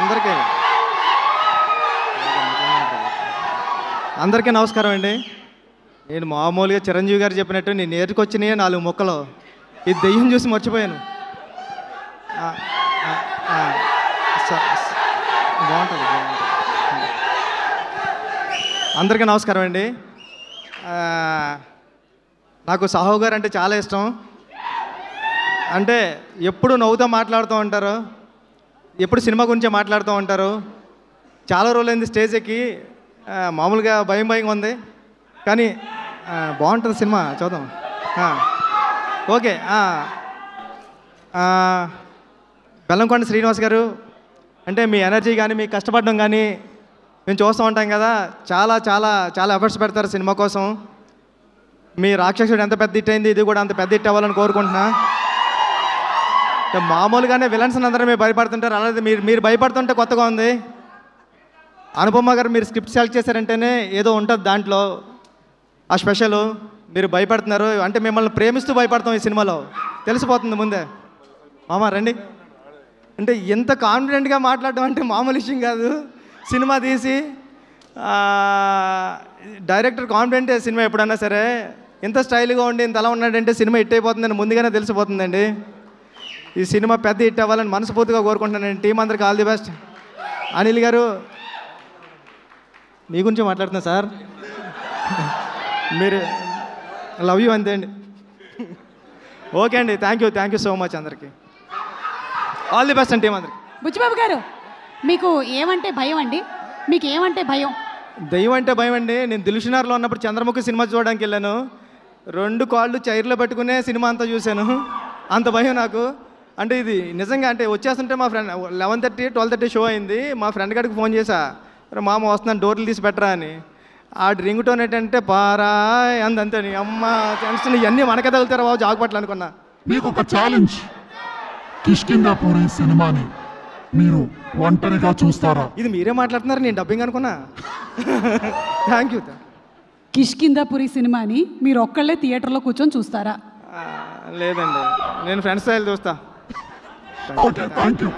అందరికీ అందరికీ నమస్కారం అండి. నేను మామూలుగా చిరంజీవి గారు చెప్పినట్టు నేను నేర్చుకొచ్చినాయి 4 ముక్కలు. ఇది దెయ్యం చూసి మర్చిపోయాను. బాగుంటుంది. అందరికీ నమస్కారం అండి. నాకు సాహు గారు అంటే చాలా ఇష్టం. అంటే ఎప్పుడు నవ్వుతూ మాట్లాడుతూ ఉంటారు, ఎప్పుడు సినిమా గురించే మాట్లాడుతూ ఉంటారు. చాలా రోజులైంది స్టేజ్ ఎక్కి, మామూలుగా భయంగా ఉంది కానీ బాగుంటుంది సినిమా, చూద్దాం. ఓకే. బెల్లంకొండ శ్రీనివాస్ గారు, అంటే మీ ఎనర్జీ కానీ మీ కష్టపడడం కానీ మేము చూస్తూ ఉంటాం కదా, చాలా చాలా చాలా ఎఫర్ట్స్ పెడతారు సినిమా కోసం. మీ రాక్షసుడు ఎంత పెద్ద హిట్ అయింది, ఇది కూడా అంత పెద్ద హిట్ అవ్వాలని కోరుకుంటున్నా. మామూలుగానే విలన్స్ అందరూ మీరు భయపడుతుంటారు, అలాగే మీరు భయపడుతుంటే కొత్తగా ఉంది. అనుపమ గారు మీరు స్క్రిప్ట్ సెలెక్ట్ చేశారంటేనే ఏదో ఉంటుంది దాంట్లో ఆ స్పెషల్. మీరు భయపడుతున్నారు అంటే మిమ్మల్ని ప్రేమిస్తూ భయపడతాం ఈ సినిమాలో, తెలిసిపోతుంది ముందే. మామ రండి. అంటే ఎంత కాన్ఫిడెంట్గా మాట్లాడడం అంటే మామూలు విషయం కాదు. సినిమా తీసి డైరెక్టర్ కాన్ఫిడెంటే సినిమా ఎప్పుడన్నా సరే. ఎంత స్టైల్గా ఉండి ఇంత అలా ఉన్నాడంటే సినిమా హిట్ అయిపోతుందని ముందుగానే తెలిసిపోతుందండి. ఈ సినిమా పెద్ద హిట్ అవ్వాలని మనస్ఫూర్తిగా కోరుకుంటున్నానండి. టీం అందరికి ఆల్ ది బెస్ట్. అనిల్ గారు మీ గురించి మాట్లాడుతున్నా సార్, మీరు లవ్ యూ అంతే అండి. ఓకే అండి, థ్యాంక్ యూ సో మచ్. అందరికీ ఆల్ ది బెస్ట్ అండి టీం అందరికి. బుచ్చిబాబు గారు, మీకు ఏమంటే భయం అండి? మీకు ఏమంటే భయం? దెయ్యం అంటే భయం అండి. నేను దిల్షునార్లో ఉన్నప్పుడు చంద్రముఖి సినిమా చూడడానికి వెళ్ళాను. 2 కాళ్ళు చైర్లో పెట్టుకునే సినిమా అంతా చూశాను. అంత భయం నాకు. అంటే ఇది నిజంగా అంటే వచ్చేస్తుంటే మా ఫ్రెండ్ 11:30 12:30 షో అయింది. మా ఫ్రెండ్ గారికి ఫోన్ చేశా, మామ వస్తున్నాను డోర్లు తీసి పెట్టరా అని. ఆ రింగ్ టోన్ ఏంటంటే పారా అంతే. అమ్మ ఫ్రెండ్స్ ఇవన్నీ మనకే తగులుతారా బాబు, జాగ్పట్లు అనుకున్నా. మీకు ఒక ఛాలెంజ్, కిష్కింధాపురి సినిమాని మీరు ఒంటరిగా చూస్తారా? ఇది మీరే మాట్లాడుతున్నారు, నేను డబ్బింగ్ అనుకున్నా. Thank you. కిష్కింధాపురి సినిమాని మీరు ఒక్కళ్ళే థియేటర్లో కూర్చొని చూస్తారా? లేదండి, నేను ఫ్రెండ్స్ స్టైల్ చూస్తా. Okay, thank you.